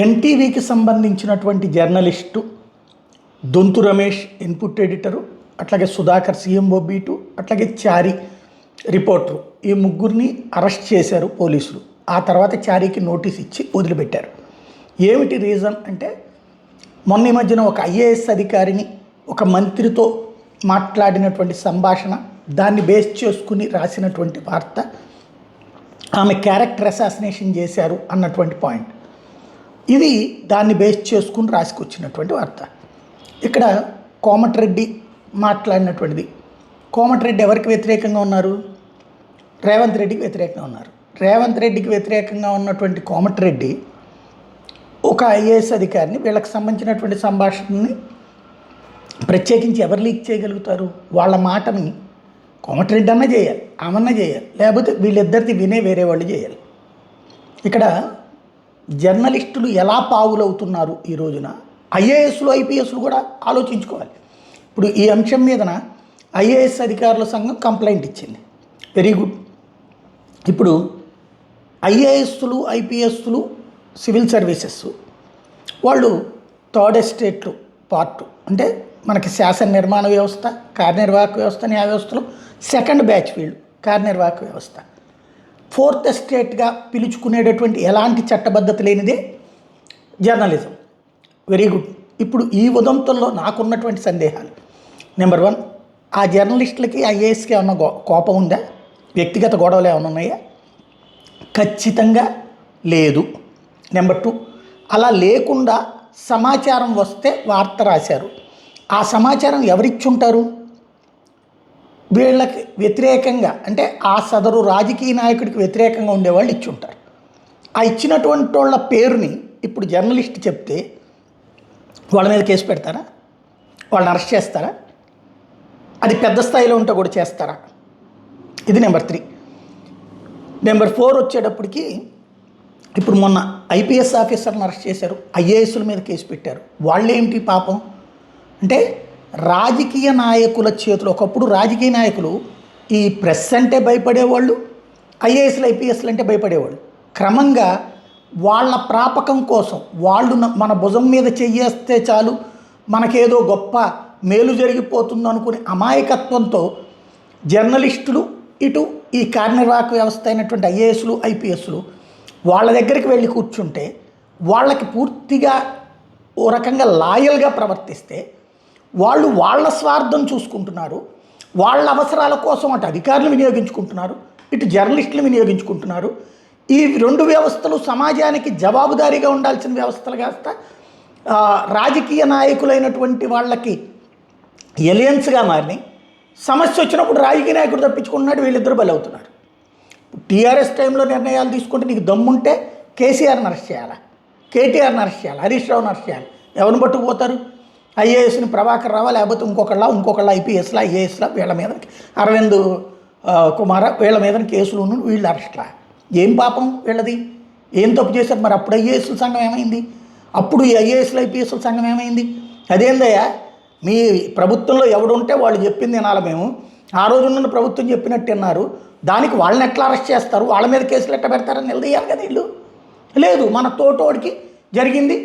ఎన్టీవీకి సంబంధించినటువంటి journalist Donthu Ramesh input editor, అట్లాగే Sudhakar CMO beat, అట్లాగే చారి రిపోర్టరు, ఈ ముగ్గురిని అరెస్ట్ చేశారు పోలీసులు. ఆ తర్వాత చారికి నోటీస్ ఇచ్చి వదిలిపెట్టారు. ఏమిటి రీజన్ అంటే, మొన్న ఈ మధ్యన ఒక ఐఏఎస్ అధికారిని ఒక మంత్రితో మాట్లాడినటువంటి సంభాషణ, దాన్ని బేస్ చేసుకుని రాసినటువంటి వార్త, ఆమె క్యారెక్టర్ అసాసినేషన్ చేశారు అన్నటువంటి పాయింట్. ఇది దాన్ని బేస్ చేసుకుని రాసుకొచ్చినటువంటి వార్త. ఇక్కడ కోమటిరెడ్డి మాట్లాడినటువంటిది. కోమటిరెడ్డి ఎవరికి వ్యతిరేకంగా ఉన్నారు? రేవంత్ రెడ్డికి వ్యతిరేకంగా ఉన్నారు. రేవంత్ రెడ్డికి వ్యతిరేకంగా ఉన్నటువంటి కోమటిరెడ్డి ఒక ఐఏఎస్ అధికారిని, వీళ్ళకి సంబంధించినటువంటి సంభాషణని ప్రత్యేకించి ఎవరు లీక్ చేయగలుగుతారు? వాళ్ళ మాటని కోమటిరెడ్డి అన్నా చేయాలి, ఆమన్నా చేయాలి, లేకపోతే వీళ్ళిద్దరిది వినే వేరే వాళ్ళు చేయాలి. ఇక్కడ జర్నలిస్టులు ఎలా పావులవుతున్నారు ఈ రోజున? ఐఏఎస్లు ఐపీఎస్లు కూడా ఆలోచించుకోవాలి. ఇప్పుడు ఈ అంశం మీదన ఐఏఎస్ అధికారుల సంఘం కంప్లైంట్ ఇచ్చింది. Very good. ఇప్పుడు ఐఏఎస్లు ఐపీఎస్లు సివిల్ సర్వీసెస్ వాళ్ళు థర్డ్ ఎస్టేట్లు పార్ట్, అంటే మనకి శాసన నిర్మాణ వ్యవస్థ, కార్యనిర్వాహక వ్యవస్థ, న్యాయ వ్యవస్థలో సెకండ్ బ్యాచ్ వీళ్ళు కార్యనిర్వాహక వ్యవస్థ. ఫోర్త్ ఎస్టేట్గా పిలుచుకునేటటువంటి ఎలాంటి చట్టబద్ధత లేనిదే జర్నలిజం. Very good. ఇప్పుడు ఈ ఉదంతంలో నాకున్నటువంటి సందేహాలు, నెంబర్ 1, ఆ జర్నలిస్టులకి ఐఏఎస్కి ఏమన్నా కోపం ఉందా? వ్యక్తిగత గొడవలు ఏమైనా ఉన్నాయా? ఖచ్చితంగా లేదు. నెంబర్ 2, అలా లేకుండా సమాచారం వస్తే వార్త రాశారు. ఆ సమాచారం ఎవరిచ్చుంటారు? వీళ్ళకి వ్యతిరేకంగా, అంటే ఆ సదరు రాజకీయ నాయకుడికి వ్యతిరేకంగా ఉండేవాళ్ళు ఇచ్చుంటారు. ఆ ఇచ్చినటువంటి వాళ్ళ పేరుని ఇప్పుడు జర్నలిస్ట్ చెప్తే వాళ్ళ మీద కేసు పెడతారా? వాళ్ళని అరెస్ట్ చేస్తారా? అది పెద్ద స్థాయిలో ఉంటే కూడా చేస్తారా? ఇది నెంబర్ 3. నెంబర్ 4 వచ్చేటప్పటికి, ఇప్పుడు మొన్న ఐపీఎస్ ఆఫీసర్ని అరెస్ట్ చేశారు, ఐఏఎస్ల మీద కేసు పెట్టారు. వాళ్ళేమిటి పాపం అంటే, రాజకీయ నాయకుల చేతులు, ఒకప్పుడు రాజకీయ నాయకులు ఈ ప్రెస్ అంటే భయపడేవాళ్ళు, ఐఏఎస్లు ఐపీఎస్లు అంటే భయపడేవాళ్ళు. క్రమంగా వాళ్ళ ప్రాపకం కోసం వాళ్ళు మన భుజం మీద చెయ్యేస్తే చాలు మనకేదో గొప్ప మేలు జరిగిపోతుంది అనుకునే అమాయకత్వంతో జర్నలిస్టులు, ఇటు ఈ కార్యనిర్వాహక వ్యవస్థ అయినటువంటి ఐఏఎస్లు ఐపీఎస్లు వాళ్ళ దగ్గరికి వెళ్ళి కూర్చుంటే, వాళ్ళకి పూర్తిగా ఓ రకంగా లాయల్గా ప్రవర్తిస్తే, వాళ్ళు వాళ్ళ స్వార్థం చూసుకుంటున్నారు, వాళ్ళ అవసరాల కోసం అటు అధికారులు వినియోగించుకుంటున్నారు, ఇటు జర్నలిస్టులు వినియోగించుకుంటున్నారు. ఈ 2 వ్యవస్థలు సమాజానికి జవాబుదారీగా ఉండాల్సిన వ్యవస్థలు కాస్త రాజకీయ నాయకులైనటువంటి వాళ్ళకి ఎలియన్స్గా మారినాయి. సమస్య వచ్చినప్పుడు రాజకీయ నాయకుడు తప్పించుకుంటున్నాడు, వీళ్ళిద్దరు బలవుతున్నారు. టీఆర్ఎస్ టైంలో నిర్ణయాలు తీసుకుంటే నీకు దమ్ముంటే కేసీఆర్ని అరెస్ట్ చేయాలా, కేటీఆర్ని అరెస్ట్ చేయాలి, హరీష్ రావుని అరెస్ట్ చేయాలి. ఎవరిని పట్టుకుపోతారు? ఐఏఎస్ని ప్రభాకర్ రావా, లేకపోతే ఇంకొకళ్ళ ఐపీఎస్లా ఐఏఎస్లా వీళ్ళ మీద అరవింద్ కుమార వీళ్ళ మీద కేసులు ఉన్న వీళ్ళు అరెస్ట్లా. ఏం పాపం వీళ్ళది? ఏం తప్పు చేశారు? మరి అప్పుడు ఐఏఎస్ల సంఘం ఏమైంది? అప్పుడు ఈ ఐఏఎస్ల ఐపీఎస్ల సంఘం ఏమైంది? అదేందయ్యా, మీ ప్రభుత్వంలో ఎవడుంటే వాళ్ళు చెప్పింది వినాలి మేము. ఆ రోజున్న ప్రభుత్వం చెప్పినట్టు విన్నారు, దానికి వాళ్ళని ఎట్లా అరెస్ట్ చేస్తారు, వాళ్ళ మీద కేసులు ఎట్లా పెడతారని నిలదీయాలి కదా వీళ్ళు. లేదు, మన తోటోడికి జరిగింది,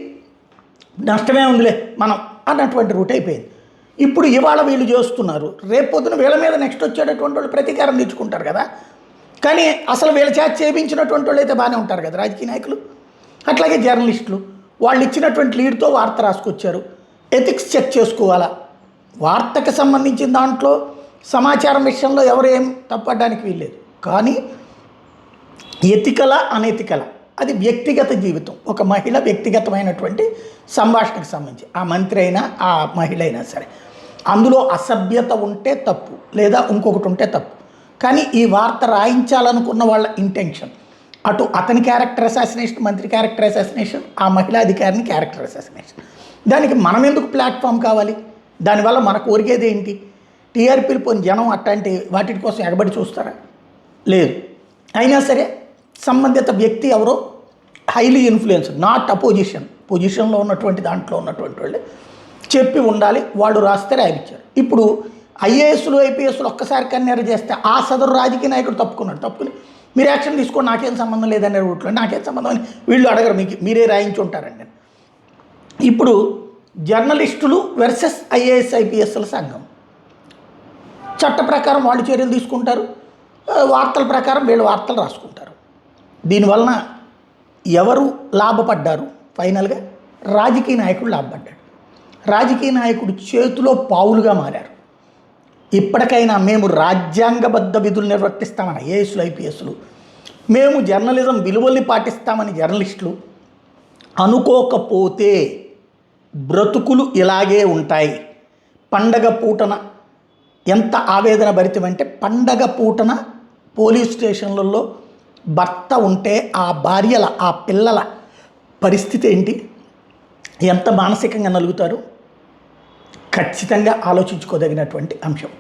నష్టమే ఉందిలే మనం అన్నటువంటి రూట్ అయిపోయింది. ఇప్పుడు ఇవాళ వీళ్ళు చేస్తున్నారు, రేపు పొద్దున వీళ్ళ మీద నెక్స్ట్ వచ్చేటటువంటి వాళ్ళు ప్రతీకారం తెచ్చుకుంటారు కదా. కానీ అసలు వీళ్ళ చేత చేయించినటువంటి వాళ్ళు అయితే బాగానే ఉంటారు కదా రాజకీయ నాయకులు. అట్లాగే జర్నలిస్టులు వాళ్ళు ఇచ్చినటువంటి లీడ్తో వార్త రాసుకొచ్చారు, ఎథిక్స్ చెక్ చేసుకోవాలా. వార్తకు సంబంధించిన దాంట్లో సమాచారం విషయంలో ఎవరు ఏం తప్పడానికి వీల్లేదు. కానీ ఎథికల అనెథికల అది వ్యక్తిగత జీవితం, ఒక మహిళ వ్యక్తిగతమైనటువంటి సంభాషణకు సంబంధించి, ఆ మంత్రి అయినా ఆ మహిళ అయినా సరే, అందులో అసభ్యత ఉంటే తప్పు, లేదా ఇంకొకటి ఉంటే తప్పు. కానీ ఈ వార్త రాయించాలనుకున్న వాళ్ళ ఇంటెన్షన్, అటు అతని క్యారెక్టర్ అసాసినేషన్, మంత్రి క్యారెక్టర్ అసాసినేషన్, ఆ మహిళా అధికారిని క్యారెక్టర్ అసాసినేషన్. దానికి మనం ఎందుకు ప్లాట్ఫామ్ కావాలి? దానివల్ల మనకు కోరికేది ఏంటి? టీఆర్పీలు పోని జనం అట్లాంటి వాటి కోసం ఎగబడి చూస్తారా? లేదు. అయినా సరే సంబంధిత వ్యక్తి ఎవరో హైలీ ఇన్ఫ్లుయెన్స్, నాట్ పొజిషన్లో ఉన్నటువంటి దాంట్లో ఉన్నటువంటి వాళ్ళు చెప్పి ఉండాలి, వాళ్ళు రాస్తే రాయించారు. ఇప్పుడు ఐఏఎస్లు ఐపీఎస్లు ఒక్కసారి కన్నెర చేస్తే ఆ సదరు రాజకీయ నాయకుడు తప్పుకుని మీరు యాక్షన్ తీసుకోండి, నాకేం సంబంధం లేదనే రూట్లో నాకేం సంబంధం అని వీళ్ళు అడగరు, మీకు మీరే రాయించి ఉంటారండి. ఇప్పుడు జర్నలిస్టులు వర్సెస్ ఐఏఎస్ ఐపీఎస్ల సంఘం. చట్ట ప్రకారం వాళ్ళు చర్యలు తీసుకుంటారు, వార్తల ప్రకారం వీళ్ళు వార్తలు రాసుకుంటారు. దీనివలన ఎవరు లాభపడ్డారు? ఫైనల్గా రాజకీయ నాయకుడు లాభపడ్డాడు. రాజకీయ నాయకుడు చేతిలో పావులుగా మారారు. ఇప్పటికైనా మేము రాజ్యాంగబద్ధ విధులు నిర్వర్తిస్తామని ఐఏఎస్లు ఐపీఎస్లు, మేము జర్నలిజం విలువల్ని పాటిస్తామని జర్నలిస్టులు అనుకోకపోతే బ్రతుకులు ఇలాగే ఉంటాయి. పండగ పూటన ఎంత ఆవేదన భరితమంటే, పండగ పూటన పోలీస్ స్టేషన్లలో భర్త ఉంటే ఆ భార్యల ఆ పిల్లల పరిస్థితి ఏంటి? ఎంత మానసికంగా నలుగుతారు? ఖచ్చితంగా ఆలోచించుకోదగినటువంటి అంశం.